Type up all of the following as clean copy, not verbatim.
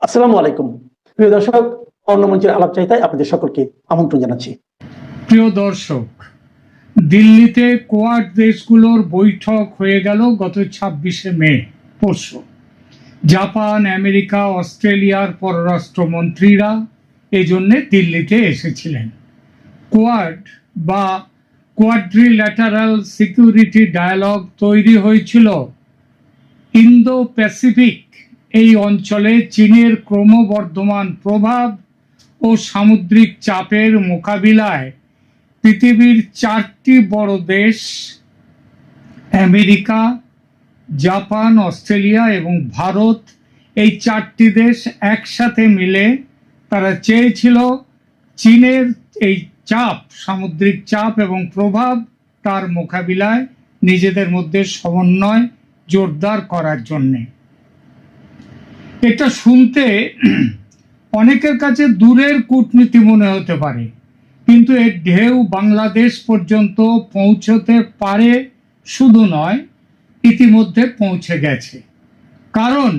আসসালামু আলাইকুম প্রিয় দর্শক, অন্য মঞ্চের আলাপচারিতায় আপনাদের সকলকে আমন্ত্রণ জানাচ্ছি। প্রিয় দর্শক, দিল্লিতে কোয়াড দেশগুলোর বৈঠক হয়ে গেল গত 26শে মে পরশু। জাপান, আমেরিকা, অস্ট্রেলিয়ার পররাষ্ট্রমন্ত্রীরা এজন্য দিল্লিতে এসেছিলেন। কোয়াড বা কোয়াড্রিল্যাটারাল সিকিউরিটি ডায়ালগ তৈরি হয়েছিল ইন্দো প্যাসিফিক এই অঞ্চলে চীনের ক্রমবর্ধমান প্রভাব ও সামুদ্রিক চাপের মোকাবিলায় পৃথিবীর 4টি বড় দেশ আমেরিকা, জাপান, অস্ট্রেলিয়া এবং ভারত, এই 4টি দেশ একসাথে মিলে তারা চেয়েছিল চীনের এই চাপ, সামুদ্রিক চাপ এবং প্রভাব, তার মোকাবিলায় নিজেদের মধ্যে সমন্বয় জোরদার করার জন্যে। এটা শুনতে অনেকের কাছে দূরের কূটনীতি মনে হতে পারে, কিন্তু এর ঢেউ বাংলাদেশ পর্যন্ত পৌঁছতে পারে শুধু নয়, ইতিমধ্যে পৌঁছে গেছে। কারণ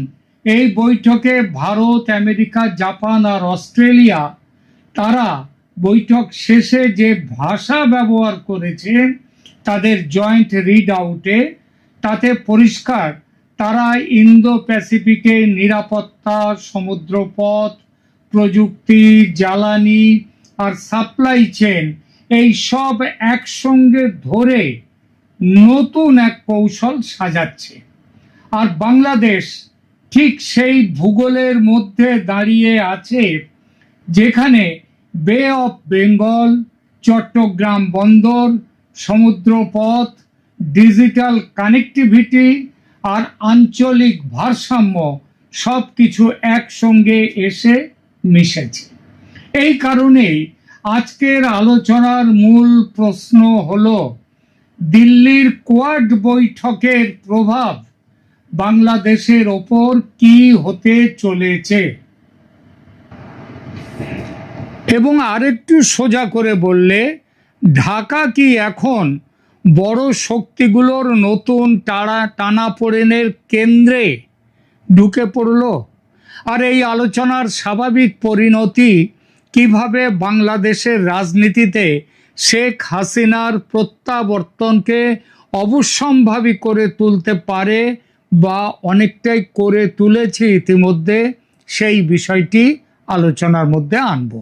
এই বৈঠকে ভারত, আমেরিকা, জাপান আর অস্ট্রেলিয়া তারা বৈঠক শেষে যে ভাষা ব্যবহার করেছে তাদের জয়েন্ট রিড আউটে, তাতে পরিষ্কার তারা ইন্দো প্যাসিফিকে নিরাপত্তা, সমুদ্রপথ, প্রযুক্তি, জ্বালানি আর সাপ্লাই চেন এই সব একসঙ্গে ধরে নতুন এক কৌশল সাজাচ্ছে। আর বাংলাদেশ ঠিক সেই ভূগোলের মধ্যে দাঁড়িয়ে আছে যেখানে বে অফ বেঙ্গল, চট্টগ্রাম বন্দর, সমুদ্রপথ, ডিজিটাল কানেক্টিভিটি আর আঞ্চলিক ভারসাম্য সব কিছু একসঙ্গে এসে মিশেছে। এই কারণেই আজকের আলোচনার মূল প্রশ্ন হলো দিল্লির কোয়াড বৈঠকের প্রভাব বাংলাদেশের ওপর কি হতে চলেছে। এবং আরেকটু সোজা করে বললে, ঢাকা কি এখন বড় শক্তিগুলোর নতুন টানাপোড়েনের কেন্দ্রে ঢুকে পড়ল? আর এই আলোচনার স্বাভাবিক পরিণতি কিভাবে বাংলাদেশের রাজনীতিতে শেখ হাসিনার প্রত্যাবর্তনকে অবশ্যম্ভাবী করে তুলতে পারে বা অনেকটাই করে তুলেছে ইতিমধ্যে, সেই বিষয়টি আলোচনার মধ্যে আনব।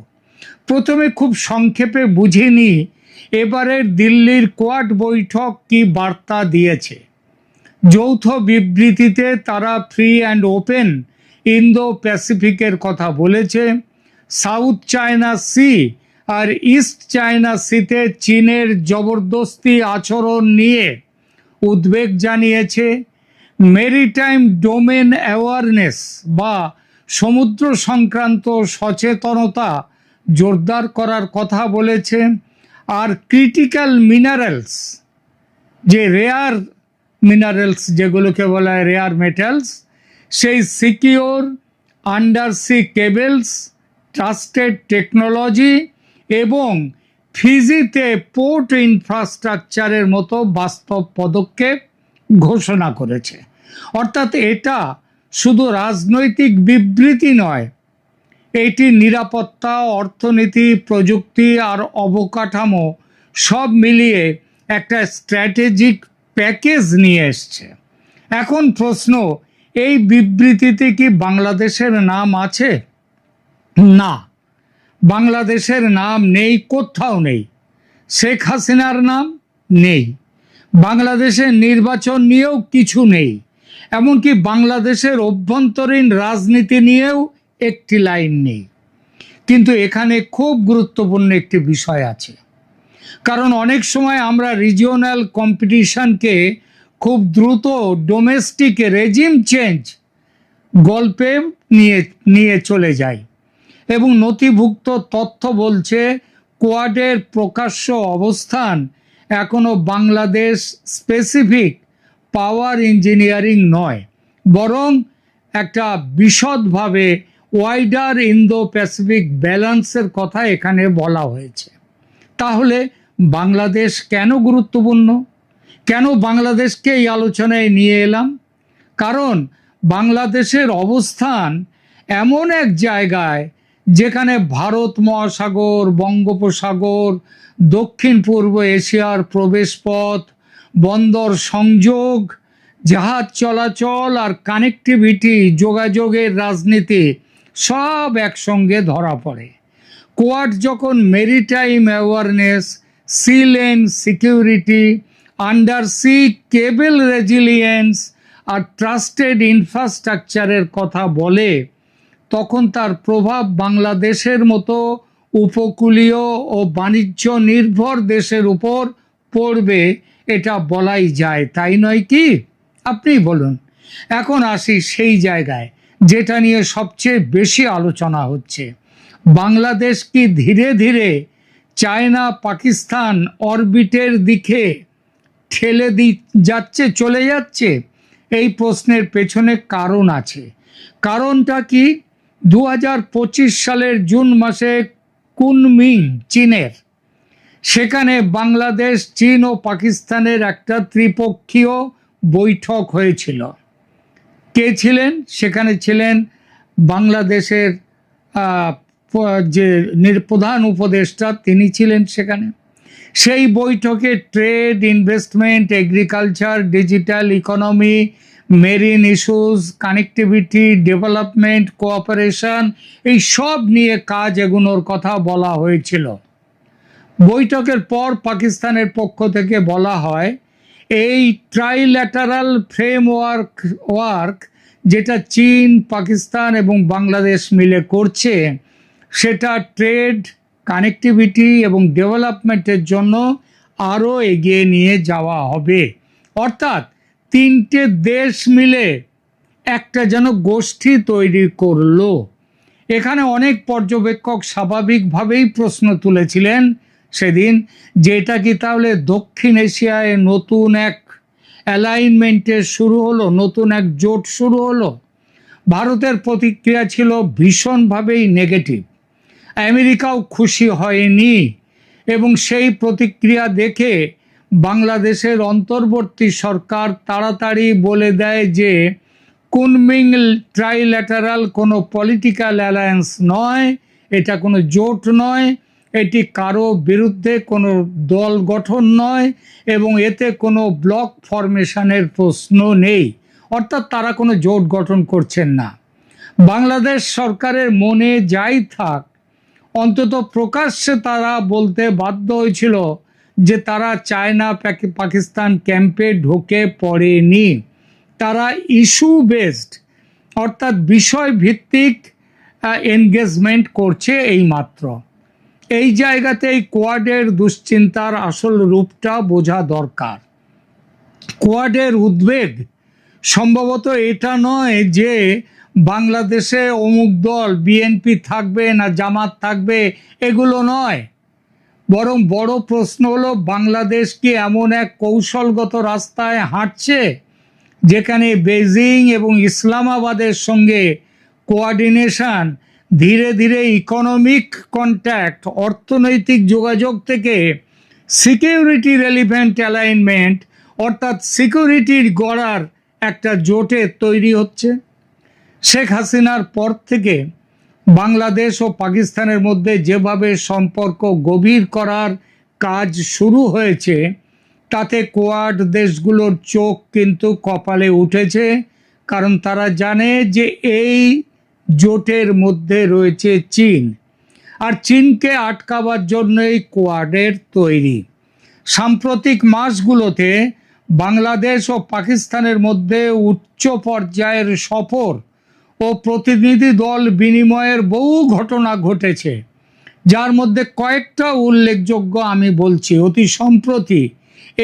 প্রথমে খুব সংক্ষেপে বুঝে নিই এবারের দিল্লির কোয়াড বৈঠক কি বার্তা দিয়েছে। যৌথ বিবৃতিতে তারা ফ্রি অ্যান্ড ওপেন ইন্দো প্যাসিফিকের কথা বলেছে। সাউথ চায়না সি আর ইস্ট চায়না সিতে চীনের জবরদস্তি আচরণ নিয়ে উদ্বেগ জানিয়েছে। মেরিটাইম ডোমেন অ্যাওয়ারনেস বা সমুদ্র সংক্রান্ত সচেতনতা জোরদার করার কথা বলেছে। আর ক্রিটিক্যাল মিনারেলস, যে রেয়ার মিনারেলস যেগুলোকে বলা হয় রেয়ার মেটালস, সেই secure undersea cables, trusted technology এবং ফিজিতে পোর্ট ইনফ্রাস্ট্রাকচারের মতো বাস্তব পদক্ষেপ ঘোষণা করেছে। অর্থাৎ এটা শুধু রাজনৈতিক বিবৃতি নয়, এটি নিরাপত্তা, অর্থনীতি, প্রযুক্তি আর অবকাঠামো সব মিলিয়ে একটা স্ট্র্যাটেজিক প্যাকেজ নিয়ে এসছে। এখন প্রশ্ন, এই বিবৃতিতে কি বাংলাদেশের নাম আছে? না, বাংলাদেশের নাম নেই, কোথাও নেই। শেখ হাসিনার নাম নেই। বাংলাদেশের নির্বাচন নিয়েও কিছু নেই। এমনকি বাংলাদেশের অভ্যন্তরীণ রাজনীতি নিয়েও একটি লাইন নেই। কিন্তু এখানে খুব গুরুত্বপূর্ণ একটি বিষয় আছে। কারণ অনেক সময় আমরা রিজিওনাল কম্পিটিশনকে খুব দ্রুত ডোমেস্টিক রেজিম চেঞ্জ গল্পে নিয়ে চলে যাই। এবং নথিভুক্ত তথ্য বলছে কোয়াডের প্রকাশ্য অবস্থান এখনো বাংলাদেশ স্পেসিফিক পাওয়ার ইঞ্জিনিয়ারিং নয়, বরং একটা বিশদভাবে ওয়াইডার ইন্দো প্যাসিফিক ব্যালেন্সের কথা এখানে বলা হয়েছে। তাহলে বাংলাদেশ কেন গুরুত্বপূর্ণ? কেন বাংলাদেশকে এই আলোচনায় নিয়ে এলাম? কারণ বাংলাদেশের অবস্থান এমন এক জায়গায় যেখানে ভারত মহাসাগর, বঙ্গোপসাগর, দক্ষিণ পূর্ব এশিয়ার প্রবেশপথ, বন্দর সংযোগ, জাহাজ চলাচল আর কানেক্টিভিটি, যোগাযোগের রাজনীতি সব একসঙ্গে ধরা পড়ে। কোয়াড যখন maritime awareness, sea lane security, under sea cable resilience আর ট্রাস্টেড ইনফ্রাস্ট্রাকচারের কথা বলে, তখন তার প্রভাব বাংলাদেশের মতো উপকূলীয় ও বাণিজ্য নির্ভর দেশের উপর পড়বে, এটা বলাই যায়, তাই নয় কি? আপনি বলুন। এখন আসি সেই জায়গায় যেটা নিয়ে সবচেয়ে বেশি আলোচনা হচ্ছে। বাংলাদেশ কি ধীরে ধীরে চায়না পাকিস্তান অরবিটের দিকে ঠেলে যাচ্ছে, চলে যাচ্ছে? এই প্রশ্নের পেছনে কারণ আছে। কারণটা কি? 2025 সালের জুন মাসে কুনমিং, চীনের, সেখানে বাংলাদেশ, চীন ও পাকিস্তানের একটা ত্রিপক্ষীয় বৈঠক হয়েছিল। কে ছিলেন সেখানে? ছিলেন বাংলাদেশের যে প্রধান উপদেষ্টা, তিনি ছিলেন সেখানে। সেই বৈঠকে trade, investment, agriculture, digital economy, marine issues, connectivity, development, cooperation, এই সব নিয়ে কাজ এগোনোর কথা বলা হয়েছিল। বৈঠকের পর পাকিস্তানের পক্ষ থেকে বলা হয়, এই ট্রাইল্যাটারাল ফ্রেমওয়ার্ক যেটা চীন, পাকিস্তান এবং বাংলাদেশ মিলে করছে, সেটা ট্রেড, কানেক্টিভিটি এবং ডেভেলপমেন্টের জন্য আরও এগিয়ে নিয়ে যাওয়া হবে। অর্থাৎ তিনটে দেশ মিলে একটা যেন গোষ্ঠী তৈরি করলো। এখানে অনেক পর্যবেক্ষক স্বাভাবিকভাবেই প্রশ্ন তুলেছিলেন সেদিন, যে এটা কি তাহলে দক্ষিণ এশিয়ায় নতুন এক অ্যালাইনমেন্টের শুরু হলো, নতুন এক জোট শুরু হলো? ভারতের প্রতিক্রিয়া ছিল ভীষণভাবেই নেগেটিভ। আমেরিকাও খুশি হয়নি এবং সেই প্রতিক্রিয়া দেখে বাংলাদেশের অন্তর্বর্তী সরকার তাড়াতাড়ি বলে দেয় যে কুনমিং ট্রাইল্যাটারাল কোনো পলিটিক্যাল অ্যালায়েন্স নয়, এটা কোনো জোট নয়, এটি কারো বিরুদ্ধে কোনো দল গঠন নয় এবং এতে কোনো ব্লক ফরমেশনের প্রশ্ন নেই। অর্থাৎ তারা কোনো জোট গঠন করছেন না। বাংলাদেশ সরকারের মনে যাই থাক, অন্তত প্রকাশ্যে তারা বলতে বাধ্য হয়েছিল যে তারা চায়না পাকিস্তান ক্যাম্পে ঢুকে পড়েনি। তারা ইস্যু বেসড, অর্থাৎ বিষয় ভিত্তিক এনগেজমেন্ট করছে এই মাত্র। এই জায়গাতেই কোয়াডের দুশ্চিন্তার আসল রূপটা বোঝা দরকার। কোয়াডের উদ্বেগ সম্ভবত এটা নয় যে বাংলাদেশে অমুক দল, বিএনপি থাকবে না জামাত থাকবে, এগুলো নয়। বরং বড় প্রশ্ন হলো, বাংলাদেশ কি এমন এক কৌশলগত রাস্তায় হাঁটছে যেখানে বেজিং এবং ইসলামাবাদের সঙ্গে কোঅর্ডিনেশন ধীরে ধীরে ইকোনমিক কন্ট্যাক্ট, অর্থনৈতিক যোগাযোগ থেকে সিকিউরিটি রেলিভেন্ট অ্যালাইনমেন্ট, অর্থাৎ সিকিউরিটির গড়ার একটা জোটে তৈরি হচ্ছে? শেখ হাসিনার পর থেকে বাংলাদেশ ও পাকিস্তানের মধ্যে যেভাবে সম্পর্ক গভীর করার কাজ শুরু হয়েছে, তাতে কোয়াড দেশগুলোর চোখ কিন্তু কপালে উঠেছে, কারণ তারা জানে যে এই জোটের মধ্যে রয়েছে চীন, আর চীনকে আটকাবার জন্যই কোয়াডের তৈরি। সাম্প্রতিক মাসগুলোতে বাংলাদেশ ও পাকিস্তানের মধ্যে উচ্চ পর্যায়ের সফর ও প্রতিনিধি দল বিনিময়ের বহু ঘটনা ঘটেছে, যার মধ্যে কয়েকটা উল্লেখযোগ্য আমি বলছি। অতি সম্প্রতি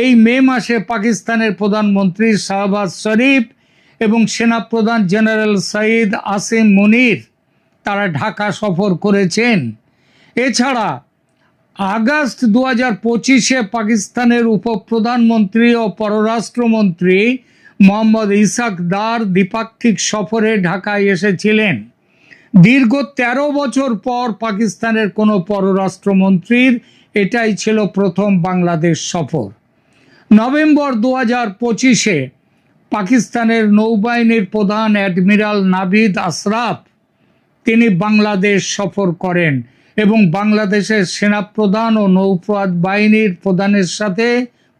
এই মে মাসে পাকিস্তানের প্রধানমন্ত্রী শাহবাজ শরীফ এবং সেনাপ্রধান জেনারেল সঈদ আসিম মুনির তারা ঢাকা সফর করেছেন। এছাড়া আগস্ট 2025-এ পাকিস্তানের উপপ্রধানমন্ত্রী ও পররাষ্ট্রমন্ত্রী মোহাম্মদ ইসাক দার দ্বিপাক্ষিক সফরে ঢাকায় এসেছিলেন। দীর্ঘ 13 বছর পর পাকিস্তানের কোনো পররাষ্ট্রমন্ত্রীর এটাই ছিল প্রথম বাংলাদেশ সফর। নভেম্বর 2025-এ পাকিস্তানের নৌবাহিনীর প্রধান অ্যাডমিরাল নাভিদ আশরাফ তিনি বাংলাদেশ সফর করেন এবং বাংলাদেশের সেনাপ্রধান ও নৌপথ বাহিনীর প্রধানের সাথে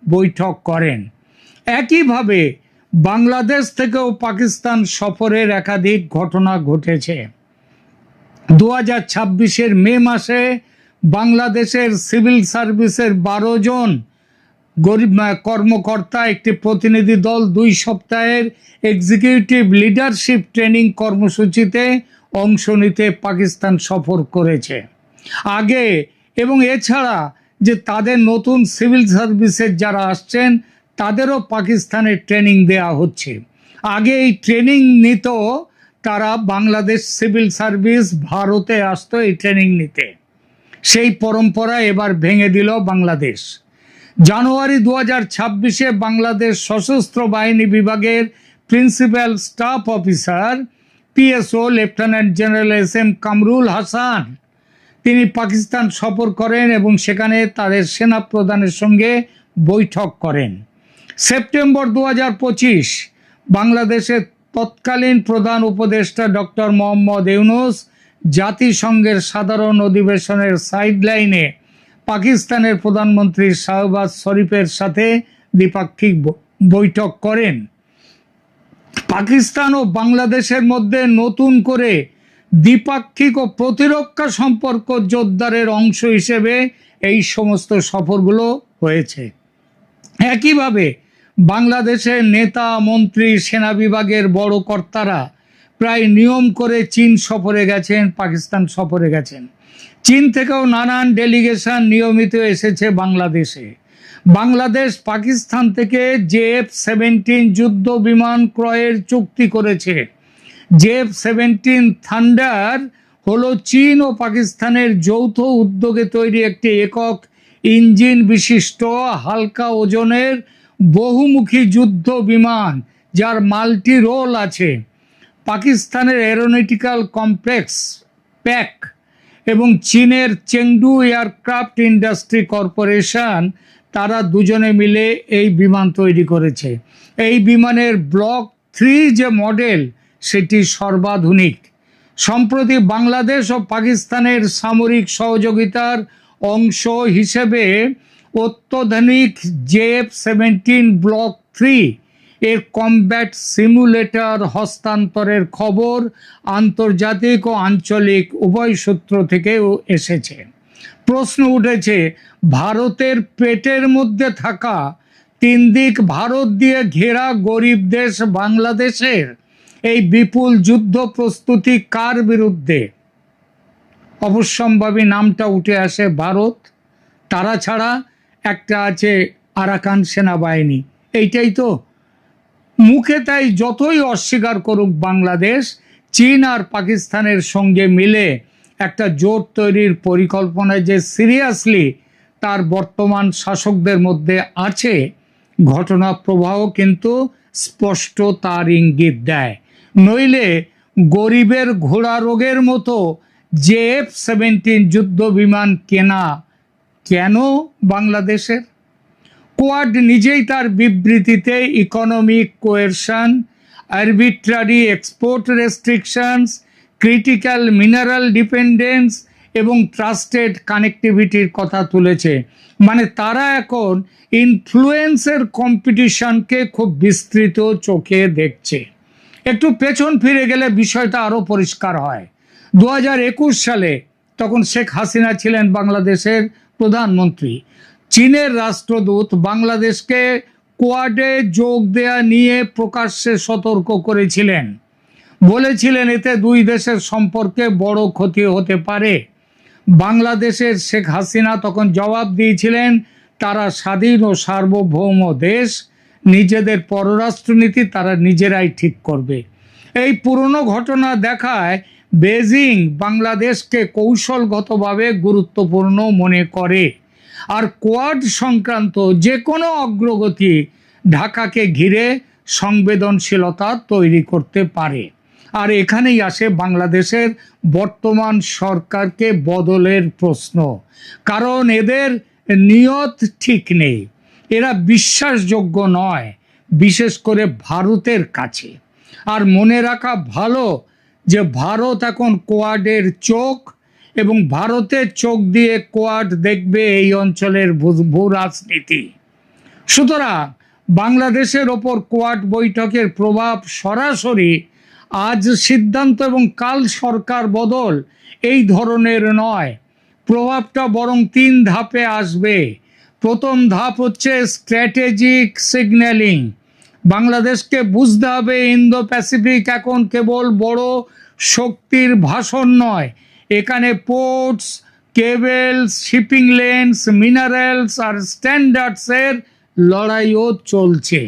বৈঠক করেন। একইভাবে বাংলাদেশ থেকেও পাকিস্তান সফরের একাধিক ঘটনা ঘটেছে। 2026 মে মাসে বাংলাদেশের সিভিল সার্ভিসের 12 জন গরিব কর্মকর্তা একটি প্রতিনিধি দল 2 সপ্তাহের এক্সিকিউটিভ লিডারশিপ ট্রেনিং কর্মসূচিতে অংশ নিতে পাকিস্তান সফর করেছে। আগে এবং এছাড়া যে তাদের নতুন সিভিল সার্ভিসের যারা আসছেন তাদেরও পাকিস্তানের ট্রেনিং দেয়া হচ্ছে। আগে এই ট্রেনিং নিত তারা বাংলাদেশ সিভিল সার্ভিস ভারতে আসতো এই ট্রেনিং নিতে। সেই পরম্পরা এবার ভেঙে দিল বাংলাদেশ। জানুয়ারি 2026 বাংলাদেশ সশস্ত্র বাহিনী বিভাগের principal staff officer PSO lieutenant general SM Kamrul Hasan তিনি পাকিস্তান সফর করেন এবং সেখানে তাদের সেনা প্রধানের সঙ্গে বৈঠক করেন। সেপ্টেম্বর 2025 বাংলাদেশের তৎকালীন প্রধান উপদেষ্টা ডক্টর মোহাম্মদ ইউনূস জাতিসংঘের সাধারণ অধিবেশনের সাইডলাইনে পাকিস্তানের প্রধানমন্ত্রী শাহবাজ শরীফের সাথে দ্বিপাক্ষিক বৈঠক করেন। পাকিস্তান ও বাংলাদেশের মধ্যে নতুন করে দ্বিপাক্ষিক ও প্রতিরক্ষা সম্পর্ক জোরদারের অংশ হিসেবে এই সমস্ত সফরগুলো হয়েছে। একইভাবে বাংলাদেশের নেতা মন্ত্রী সেনা বিভাগের বড় কর্তারা প্রায় নিয়ম করে চীন সফরে গেছেন, পাকিস্তান সফরে গেছেন। চীন থেকেও নানান ডেলিগেশন নিয়মিত এসেছে বাংলাদেশে। বাংলাদেশ পাকিস্তান থেকে JF-17 যুদ্ধ বিমান ক্রয়ের চুক্তি করেছে। JF-17 থান্ডার হলো চীন ও পাকিস্তানের যৌথ উদ্যোগে তৈরি একটি একক ইঞ্জিন বিশিষ্ট হালকা ওজনের বহুমুখী যুদ্ধ বিমান যার মাল্টি রোল আছে। পাকিস্তানের এরোনটিক্যাল কমপ্লেক্স প্যাক এবং চীনের চেংডু এয়ারক্রাফট ইন্ডাস্ট্রি কর্পোরেশন তারা দুজনে মিলে এই বিমান তৈরি করেছে। এই বিমানের ব্লক 3 যে মডেল সেটি সর্বাধুনিক। সম্প্রতি বাংলাদেশ ও পাকিস্তানের সামরিক সহযোগিতার অংশ হিসেবে অত্যাধুনিক JF-17 ব্লক 3 এর কমব্যাট সিমুলেটর হস্তান্তরের খবর আন্তর্জাতিক ও আঞ্চলিক উভয় সূত্র থেকেও এসেছে। প্রশ্ন উঠেছে, ভারতের পেটের মধ্যে থাকা 3 দিক ভারত দিয়ে ঘেরা গরিব দেশ বাংলাদেশের এই বিপুল যুদ্ধ প্রস্তুতি কার বিরুদ্ধে? অবশ্যম্ভাবী নামটা উঠে আসে ভারত। তারা ছাড়া একটা আছে আরাকান সেনাবাহিনী। এইটাই তো মুখে তাই যতই অস্বীকার করুক বাংলাদেশ, চীন আর পাকিস্তানের সঙ্গে মিলে একটা জোট তৈরির পরিকল্পনায় যে সিরিয়াসলি তার বর্তমান শাসকদের মধ্যে আছে, ঘটনা প্রবাহ কিন্তু স্পষ্ট তার ইঙ্গিত দেয়। নইলে গরিবের ঘোড়া রোগের মতো JF-17 যুদ্ধ বিমান কেনা কেন বাংলাদেশের? কোয়াড নিজেই তার বিবৃতিতে economic coercion, arbitrary export restrictions, critical mineral dependence এবং ট্রাস্টেড কানেক্টিভিটির কথা তুলেছে। মানে তারা এখন ইনফ্লুয়েন্সের কম্পিটিশনকে খুব বিস্তৃত চোখে দেখছে। একটু পেছন ফিরে গেলে বিষয়টা আরও পরিষ্কার হয়। 2021 সালে তখন শেখ হাসিনা ছিলেন বাংলাদেশের প্রধানমন্ত্রী। চীনের রাষ্ট্রদূত বাংলাদেশকে কোয়াডে যোগ দেয়া নিয়ে প্রকাশ্যে সতর্ক করেছিলেন। বলেছিলেন এতে 2 দেশের সম্পর্কে বড় ক্ষতি হতে পারে। বাংলাদেশের শেখ হাসিনা তখন জবাব দিয়েছিলেন তারা স্বাধীন ও সার্বভৌম দেশ, নিজেদের পররাষ্ট্রনীতি তারা নিজেরাই ঠিক করবে। এই পুরনো ঘটনা দেখায় বেজিং বাংলাদেশকে কৌশলগতভাবে গুরুত্বপূর্ণ মনে করে, আর কোয়াড সংক্রান্ত যে কোনো অগ্রগতি ঢাকাকে ঘিরে সংবেদনশীলতা তৈরি করতে পারে। আর এখানেই আসে বাংলাদেশের বর্তমান সরকারকে বদলের প্রশ্ন। কারণ এদের নিয়ত ঠিক নেই, এরা বিশ্বাসযোগ্য নয়, বিশেষ করে ভারতের কাছে। আর মনে রাখা ভালো যে ভারত এখন কোয়াডের চোখ, এবং ভারতের চোখ দিয়ে কোয়াড দেখবে এই অঞ্চলের ভূ রাজনীতি। সুতরাং বাংলাদেশের ওপর কোয়াড বৈঠকের প্রভাব সরাসরি আজ সিদ্ধান্ত এবং কাল সরকার বদল এই ধরনের নয়, প্রভাবটা বরং 3 ধাপে আসবে। প্রথম ধাপ হচ্ছে স্ট্র্যাটেজিক সিগন্যালিং। বাংলাদেশকে বুঝতে হবে ইন্দো প্যাসিফিক এখন কেবল বড় শক্তির ভাষণ নয়, এখানে ports, cables, shipping lanes, minerals আর স্ট্যান্ডার্ডসের লড়াইও চলছে।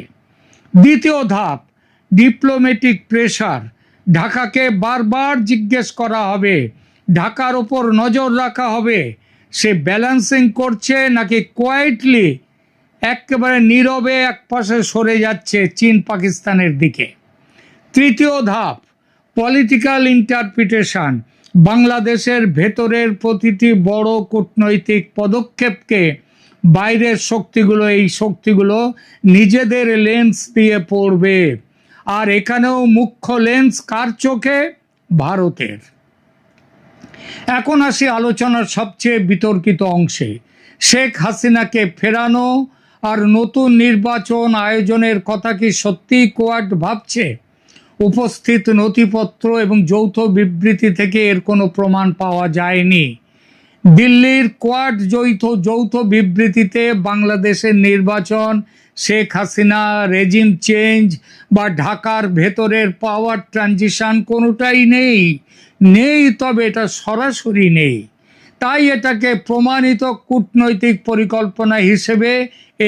দ্বিতীয় ধাপ ডিপ্লোম্যাটিক প্রেশার। ঢাকাকে বারবার জিজ্ঞেস করা হবে, ঢাকার ওপর নজর রাখা হবে, সে ব্যালেন্সিং করছে নাকি কোয়াইটলি একেবারে নীরবে একপাশে সরে যাচ্ছে চীন পাকিস্তানের দিকে। তৃতীয় ধাপ পলিটিক্যাল ইন্টারপ্রিটেশন। বাংলাদেশের ভেতরের প্রতিটি বড় কূটনৈতিক পদক্ষেপকে বাইরের শক্তিগুলো, এই শক্তিগুলো নিজেদের লেন্স দিয়ে পড়বে। আর এখানেও মুখ্য লেন্স কার চোখে? ভারতের। এখন আসি আলোচনার সবচেয়ে বিতর্কিত অংশে। শেখ হাসিনাকে ফেরানো আর নতুন নির্বাচন আয়োজনের কথা কি সত্যি কোয়াড ভাবছে? উপস্থিত নথিপত্র এবং যৌথ বিবৃতি থেকে এর কোনো প্রমাণ পাওয়া যায়নি। দিল্লির কোয়াড যৌথ বিবৃতিতে বাংলাদেশের নির্বাচন, শেখ হাসিনা, রেজিম চেঞ্জ বা ঢাকার ভেতরের পাওয়ার ট্রানজিশন কোনোটাই নেই। তবে এটা সরাসরি নেই, তাই এটাকে প্রমাণিত কূটনৈতিক পরিকল্পনা হিসেবে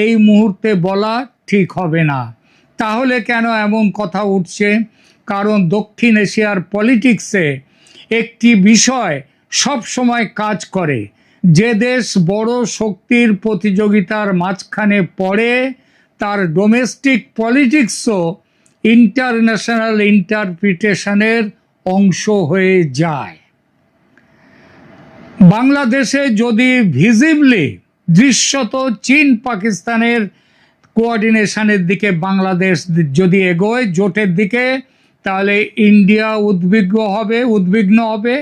এই মুহূর্তে বলা ঠিক হবে না। তাহলে কেন এমন কথা উঠছে? কারণ দক্ষিণ এশিয়ার পলিটিক্সে একটি বিষয় সব সময় কাজ করে, যে দেশ বড় শক্তির প্রতিযোগিতার মাঝখানে পড়ে তার ডোমেস্টিক পলিটিক্সও ইন্টারন্যাশনাল ইন্টারপ্রিটেশনের অংশ হয়ে যায়। বাংলাদেশে যদি ভিজিবলি দৃশ্যত চীন পাকিস্তানের কোঅর্ডিনেশনের দিকে বাংলাদেশ যদি এগোয় জোটের দিকে, তাহলে ইন্ডিয়া উদ্বিগ্ন হবে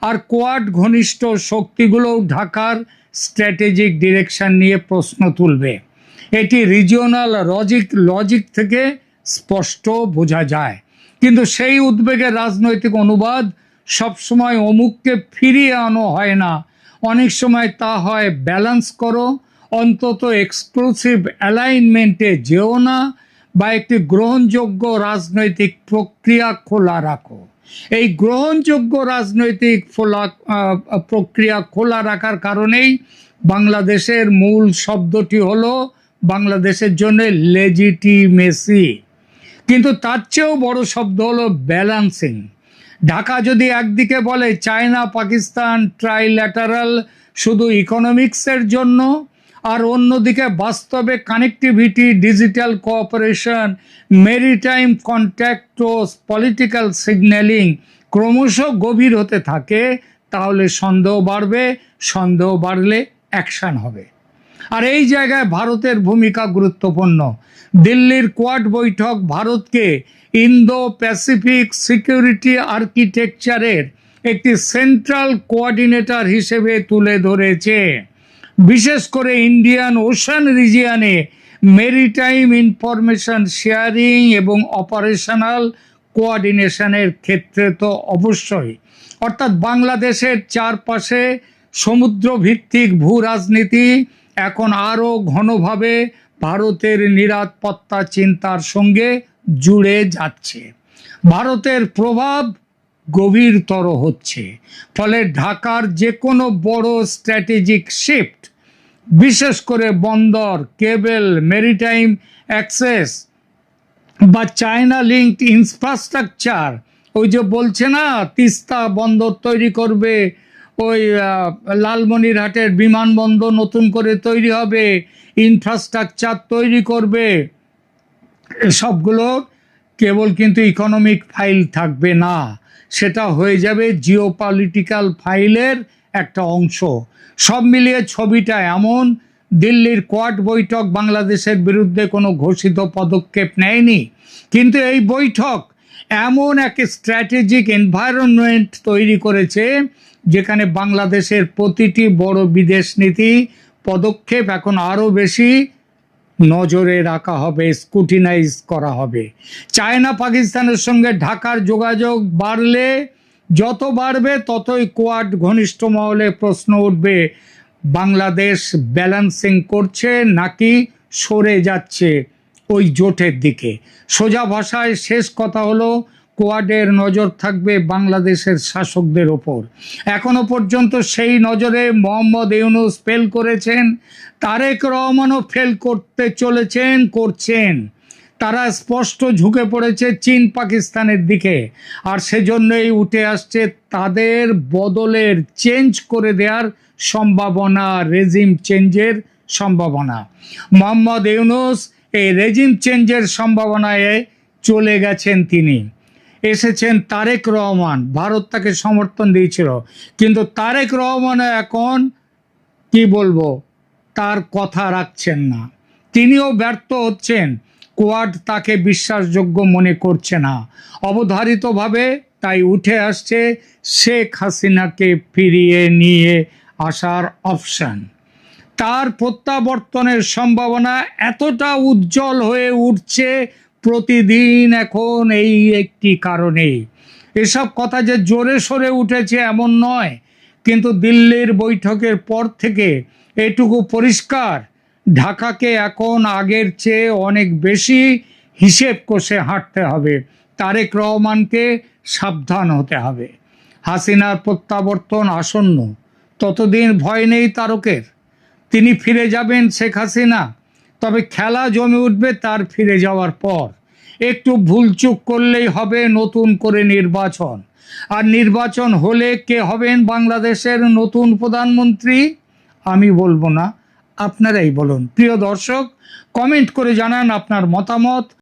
আর কোয়াড ঘনিষ্ঠ শক্তিগুলোও ঢাকার স্ট্র্যাটেজিক ডিরেকশন নিয়ে প্রশ্ন তুলবে। এটি রিজিওনাল লজিক থেকে স্পষ্ট বোঝা যায়। কিন্তু সেই উদ্বেগের রাজনৈতিক অনুবাদ সবসময় অমুককে ফিরিয়ে আনো হয় না। অনেক সময় তা হয় ব্যালেন্স করো, অন্তত এক্সক্লুসিভ অ্যালাইনমেন্টে যেও না, বা একটি গ্রহণযোগ্য রাজনৈতিক প্রক্রিয়া খোলা রাখো। এই গ্রহণযোগ্য রাজনৈতিক প্রক্রিয়া খোলা রাখার কারণেই বাংলাদেশের মূল শব্দটি হলো বাংলাদেশের জন্য লেজিটিমেসি। কিন্তু তার চেয়েও বড় শব্দ হলো ব্যালেন্সিং। ঢাকা যদি একদিকে বলে চায়না পাকিস্তান ট্রাইল্যাটারাল শুধু ইকোনমিক্সের জন্য, আর অন্যদিকে বাস্তবে connectivity, digital cooperation, maritime contact ও পলিটিক্যাল সিগন্যালিং ক্রমশ গভীর হতে থাকে, তাহলে সন্দেহ বাড়লে অ্যাকশন হবে। আর এই জায়গায় ভারতের ভূমিকা গুরুত্বপূর্ণ। দিল্লির কোয়াড বৈঠক ভারতকে ইন্দো প্যাসিফিক সিকিউরিটি আর্কিটেকচারের একটি সেন্ট্রাল কোঅর্ডিনেটর হিসেবে তুলে ধরেছে। বিশেষ করে ইন্ডিয়ান ওশান রিজিয়নে মেরিটাইম ইনফরমেশন শেয়ারিং এবং অপারেশনাল কোঅর্ডিনেশনের ক্ষেত্রে তো অবশ্যই। অর্থাৎ বাংলাদেশের চারপাশে সমুদ্রভিত্তিক ভূ রাজনীতি এখন আরও ঘনভাবে ভারতের নিরাপত্তা চিন্তার সঙ্গে জুড়ে যাচ্ছে। ভারতের প্রভাব গভীরতর হচ্ছে, ফলে ঢাকার যে কোনো বড় স্ট্র্যাটেজিক শিফট, বিশেষ করে বন্দর, কেবল, মেরিটাইম অ্যাক্সেস বা চায়না লিঙ্কড ইনফ্রাস্ট্রাকচার, ওই যে বলছে না তিস্তা বন্দর তৈরি করবে, ওই লালমনিরহাটের বিমানবন্দর নতুন করে তৈরি হবে, ইনফ্রাস্ট্রাকচার তৈরি করবে, এসবগুলো কেবল কিন্তু ইকোনমিক ফাইল থাকবে না, সেটা হয়ে যাবে জিওপলিটিক্যাল ফাইলের একটা অংশ। সব মিলিয়ে ছবিটা এমন, দিল্লির কোয়াড বৈঠক বাংলাদেশের বিরুদ্ধে কোনো ঘোষিত পদক্ষেপ নেয়নি, কিন্তু এই বৈঠক এমন এক স্ট্র্যাটেজিক এনভায়রনমেন্ট তৈরি করেছে যেখানে বাংলাদেশের প্রতিটি বড় বিদেশ নীতি পদক্ষেপ এখন আরও বেশি নজরে রাখা হবে, স্ক্রুটিনাইজ করা হবে। চায়না পাকিস্তানের সঙ্গে ঢাকার যোগাযোগ বাড়লে, যত বাড়বে ততই কোয়াড ঘনিষ্ঠ মহলে প্রশ্ন উঠবে, বাংলাদেশ ব্যালেন্সিং করছে নাকি সরে যাচ্ছে ওই জোটের দিকে। সোজা ভাষায় শেষ কথা হলো, কোয়াডের নজর থাকবে বাংলাদেশের শাসকদের ওপর। এখনো পর্যন্ত সেই নজরে মোহাম্মদ ইউনূস ফেল করেছেন, তারেক রহমানও ফেল করতে করছেন। তারা স্পষ্ট ঝুঁকে পড়েছে চীন পাকিস্তানের দিকে, আর সেজন্যই উঠে আসছে তাদের বদলের, চেঞ্জ করে দেওয়ার সম্ভাবনা, রেজিম চেঞ্জের সম্ভাবনা। মোহাম্মদ ইউনূস এই রেজিম চেঞ্জের সম্ভাবনায় চলে গেছেন। তিনি এসেছেন তারেক রহমান, ভারত তাকে সমর্থন দিয়েছিল, কিন্তু তারেক রহমান এখন কি বলবো, তার কথা রাখছেন না, তিনিও ব্যর্থ হচ্ছেন। কোয়াড তাকে বিশ্বাসযোগ্য মনে করছে না অবধারিতভাবে, তাই উঠে আসছে শেখ হাসিনাকে ফিরিয়ে নিয়ে আসার অপশন। তার প্রত্যাবর্তনের সম্ভাবনা এতটা উজ্জ্বল হয়ে উঠছে প্রতিদিন এখন এই একটি কারণেই। এসব কথা যে জোরে সরে উঠেছে এমন নয়, কিন্তু দিল্লির বৈঠকের পর থেকে এটুকু পরিষ্কার, ঢাকাকে এখন আগের চেয়ে অনেক বেশি হিসেব কষে হাঁটতে হবে। তারেক রহমানকে সাবধান হতে হবে। হাসিনার প্রত্যাবর্তন আসন্ন, ততদিন ভয় নেই তারকের। তিনি ফিরে যাবেন শেখ হাসিনা, তবে খেলা জমে উঠবে তার ফিরে যাওয়ার পর। একটু ভুলচুক করলেই হবে নতুন করে নির্বাচন, আর নির্বাচন হলে কে হবেন বাংলাদেশের নতুন প্রধানমন্ত্রী আমি বলবো না, আপনারাই বলুন। প্রিয় দর্শক, কমেন্ট করে জানান আপনার মতামত।